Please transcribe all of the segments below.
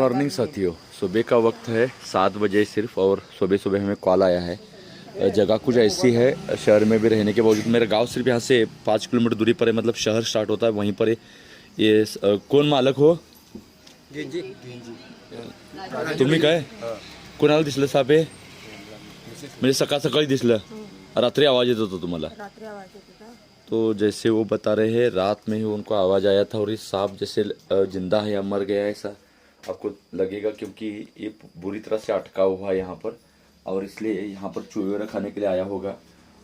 Morning साथियों, सुबह का वक्त है 7 बजे सिर्फ। और सुबह सुबह हमें कॉल आया है। जगह कुछ ऐसी है, शहर में भी रहने के बावजूद मेरा गांव सिर्फ यहाँ से 5 किलोमीटर दूरी पर है, मतलब शहर स्टार्ट होता है वहीं पर है। ये कौन मालक हो? गेंजी तुम्ही काय? कोणाला दिसलं साप आहे? म्हणजे सकाळ सकाळी दिसलं, रात्री आवाज येत होता तुम्हाला? रात्रि आवाज देती था। तो जैसे वो बता रहे हैं रात में ही उनको आवाज़ आया था, और ये सांप जैसे जिंदा है या मर गया है ऐसा आपको लगेगा, क्योंकि ये बुरी तरह से अटका हुआ है यहाँ पर, और इसलिए यहाँ पर चूहे वगैरह खाने के लिए आया होगा।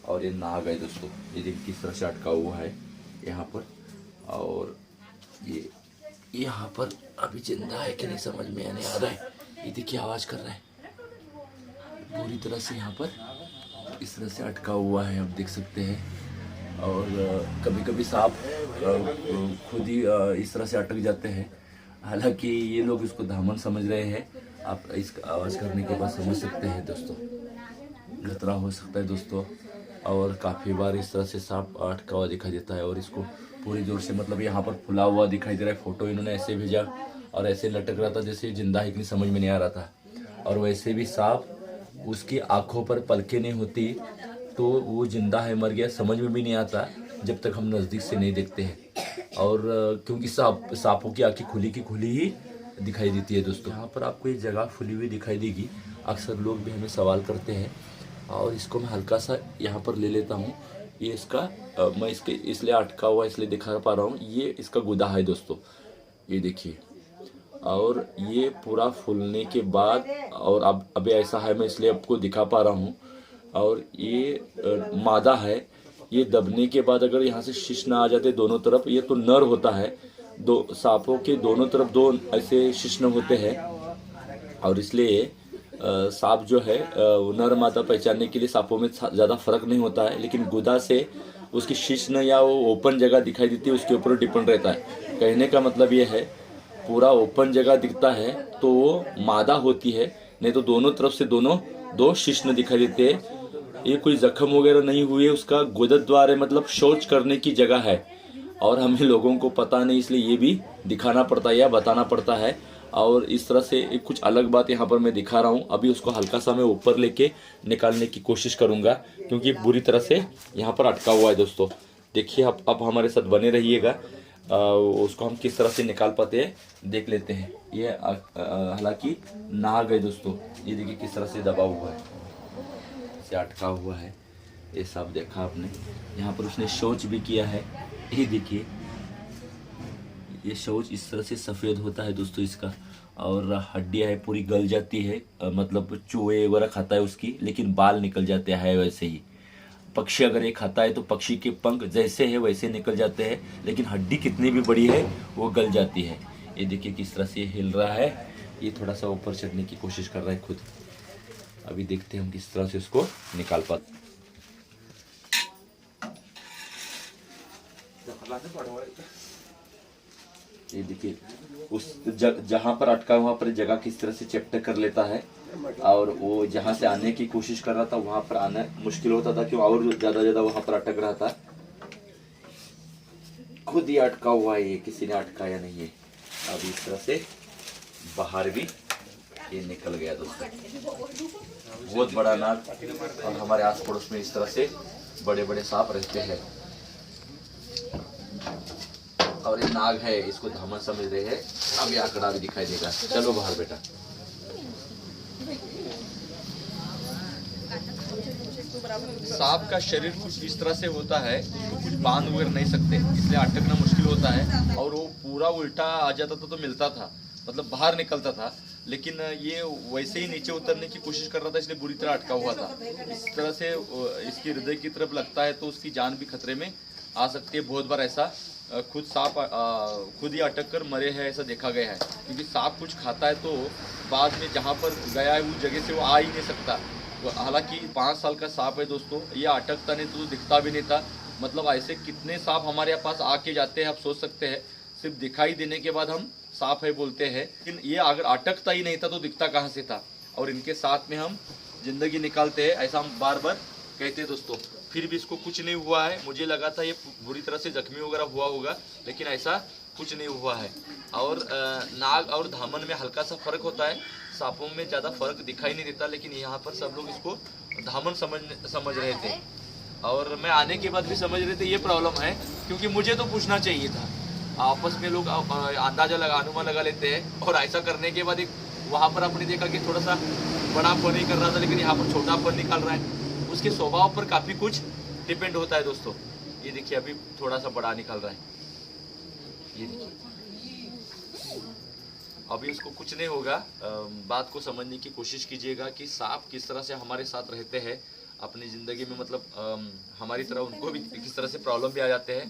और ये नाग है दोस्तों, ये देखिए किस तरह से अटका हुआ है यहाँ पर। और ये यहाँ पर अभी जिंदा है कि नहीं समझ में नहीं आ रहा है। ये देखिए आवाज़ कर रहा है पूरी तरह से, यहाँ पर इस तरह से अटका हुआ है, आप देख सकते हैं। और कभी कभी सांप खुद ही इस तरह से अटक जाते हैं, हालांकि ये लोग इसको धामन समझ रहे हैं। आप इस आवाज़ करने के बाद समझ सकते हैं दोस्तों, खतरा हो सकता है दोस्तों। और काफ़ी बार इस तरह से सांप अटका हुआ दिखाई देता है, और इसको पूरी जोर से, मतलब यहाँ पर फुला हुआ दिखाई दे रहा है। फोटो इन्होंने ऐसे भेजा और ऐसे लटक रहा था जैसे जिंदा है कि नहीं समझ में नहीं आ रहा था। और वैसे भी सांप, उसकी आँखों पर पलकें नहीं होती तो वो जिंदा है मर गया समझ में भी नहीं आता जब तक हम नज़दीक से नहीं देखते हैं। और क्योंकि सांपों की आँखें खुली की खुली ही दिखाई देती है दोस्तों। यहाँ पर आपको ये जगह खुली हुई दिखाई देगी, अक्सर लोग भी हमें सवाल करते हैं। और इसको मैं हल्का सा यहाँ पर ले लेता हूँ। ये इसका मैं इसके इसलिए अटका हुआ इसलिए दिखा पा रहा हूँ, ये इसका गुदा है दोस्तों, ये देखिए। और ये पूरा फूलने के बाद, और अब अभी ऐसा है मैं इसलिए आपको दिखा पा रहा हूँ। और ये मादा है, ये दबने के बाद अगर यहाँ से शिश्न आ जाते दोनों तरफ, ये तो नर होता है। दो सांपों के दोनों तरफ दो ऐसे शिश्न होते हैं, और इसलिए सांप जो है नर मादा पहचानने के लिए सांपों में ज़्यादा फर्क नहीं होता है। लेकिन गुदा से उसकी शिश्न या वो ओपन जगह दिखाई देती है, उसके ऊपर डिपेंड रहता है। कहने का मतलब ये है, पूरा ओपन जगह दिखता है तो वो मादा होती है, नहीं तो दोनों तरफ से दो शिश्न दिखाई देते हैं। ये कोई जख्म वगैरह नहीं हुए, उसका गुदद्वार द्वार है, मतलब शौच करने की जगह है। और हमें लोगों को पता नहीं, इसलिए ये भी दिखाना पड़ता है या बताना पड़ता है। और इस तरह से एक कुछ अलग बात यहाँ पर मैं दिखा रहा हूँ। अभी उसको हल्का सा मैं ऊपर लेके निकालने की कोशिश करूँगा, क्योंकि बुरी तरह से यहाँ पर अटका हुआ है दोस्तों। देखिए आप हमारे साथ बने रहिएगा, उसको हम किस तरह से निकाल पाते हैं देख लेते हैं। ये हालांकि नाग है दोस्तों, ये देखिए किस तरह से दबा हुआ है, से अटका हुआ है। ये सब देखा आपने, यहाँ पर उसने शौच भी किया है। ये देखिए, ये शौच इस तरह से सफ़ेद होता है दोस्तों इसका, और हड्डियाँ है पूरी गल जाती है, मतलब चूहे वगैरह खाता है उसकी, लेकिन बाल निकल जाते हैं वैसे ही। पक्षी अगर ये खाता है तो पक्षी के पंख जैसे है वैसे निकल जाते हैं, लेकिन हड्डी कितनी भी बड़ी है वो गल जाती है। ये देखिए किस तरह से हिल रहा है, ये थोड़ा सा ऊपर चढ़ने की कोशिश कर रहा है खुद। अभी देखते हैं हम किस तरह से उसको निकाल पाते। ये देखिए उस जहाँ पर अटका वहाँ पर जगह किस तरह से चैप्टर कर लेता है, और वो जहाँ से आने की कोशिश कर रहा था वहाँ पर आना मुश्किल होता था, क्यों और ज़्यादा वहाँ पर अटक रहा था। खुद ही अटका हुआ है, ये किसी ने अटकाया नहीं है। अब इस तरह से बाहर भी ये निकल गया दोस्तों, बहुत बड़ा नाग। और हमारे आस पड़ोस में इस तरह से बड़े बड़े सांप रहते हैं, और ये नाग है, इसको धामन समझ रहे हैं। अब ये आंकड़ा भी दिखाई देगा। चलो बाहर बेटा। सांप का शरीर कुछ इस तरह से होता है, तो कुछ बांध वगैरह नहीं सकते, इसलिए अटकना मुश्किल होता है। और वो पूरा उल्टा आ जाता था तो मिलता था, मतलब बाहर निकलता था, लेकिन ये वैसे ही नीचे उतरने की कोशिश कर रहा था, इसलिए बुरी तरह अटका हुआ था। इस तरह से इसकी हृदय की तरफ लगता है तो उसकी जान भी खतरे में आ सकती है। बहुत बार ऐसा खुद सांप खुद ही अटक कर मरे हैं ऐसा देखा गया है, क्योंकि सांप कुछ खाता है तो बाद में जहाँ पर गया है उस जगह से वो आ ही नहीं सकता। हालांकि 5 साल का सांप है दोस्तों, ये अटकता नहीं तो दिखता भी नहीं था। मतलब ऐसे कितने सांप हमारे पास आके जाते हैं, आप सोच सकते हैं। सिर्फ दिखाई देने के बाद हम सांप है बोलते हैं, लेकिन ये अगर अटकता ही नहीं था तो दिखता कहाँ से था। और इनके साथ में हम जिंदगी निकालते हैं, ऐसा हम बार बार कहते हैं दोस्तों। फिर भी इसको कुछ नहीं हुआ है, मुझे लगा था ये बुरी तरह से जख्मी वगैरह हुआ होगा, लेकिन ऐसा कुछ नहीं हुआ है। और नाग और धामन में हल्का सा फर्क होता है, सांपों में ज़्यादा फर्क दिखाई नहीं देता, लेकिन यहाँ पर सब लोग इसको धामन समझ रहे थे। और मैं आने के बाद भी समझ रहे थे ये प्रॉब्लम है, क्योंकि मुझे तो पूछना चाहिए था। आपस में लोग अंदाजा अनुमान लगा लेते हैं, और ऐसा करने के बाद एक वहाँ पर आपने देखा कि थोड़ा सा बड़ा फल नहीं कर रहा था, लेकिन यहाँ पर छोटा फल निकाल रहा है। उसके स्वभाव पर काफ़ी कुछ डिपेंड होता है दोस्तों। ये देखिए अभी थोड़ा सा बड़ा निकाल रहा है, ये देखिए। अभी उसको कुछ नहीं होगा। बात को समझने की कोशिश कीजिएगा कि सांप किस तरह से हमारे साथ रहते हैं अपनी ज़िंदगी में, मतलब हमारी तरह उनको भी किस तरह से प्रॉब्लम भी आ जाते हैं।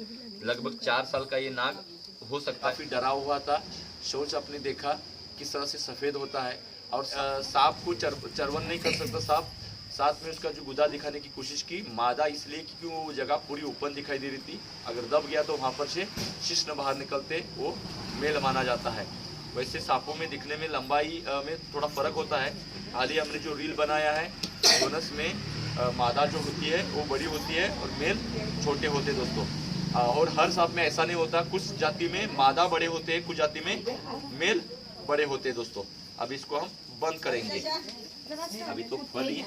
लगभग 4 साल का ये नाग हो सकता है। काफ़ी डरा हुआ था, सोच आपने देखा किस तरह से सफ़ेद होता है, और सांप को चरवन नहीं कर सकता सांप। साथ में उसका जो गुदा दिखाने की कोशिश की, मादा इसलिए क्योंकि वो जगह पूरी ओपन दिखाई दे रही थी। अगर दब गया तो वहाँ पर से शिश्न बाहर निकलते, वो मेल माना जाता है। वैसे सांपों में दिखने में लंबाई में थोड़ा फर्क होता है। हाल ही हमने जो रील बनाया है, बोनस में मादा जो होती है वो बड़ी होती है और मेल छोटे होते हैं दोस्तों। और हर सांप में ऐसा नहीं होता, कुछ जाति में मादा बड़े होते हैं, कुछ जाति में मेल बड़े होते हैं दोस्तों। अब इसको हम बंद करेंगे। अभी तो फल ही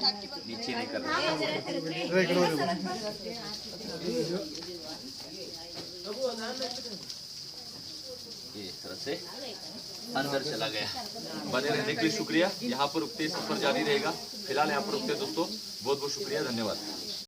नीचे नहीं कर रहे। ये इस तरह से अंदर चला गया। बने रहने के लिए शुक्रिया। यहाँ पर रुकते सफर जारी रहेगा। फिलहाल यहाँ पर रुकते दोस्तों। बहुत बहुत शुक्रिया, धन्यवाद।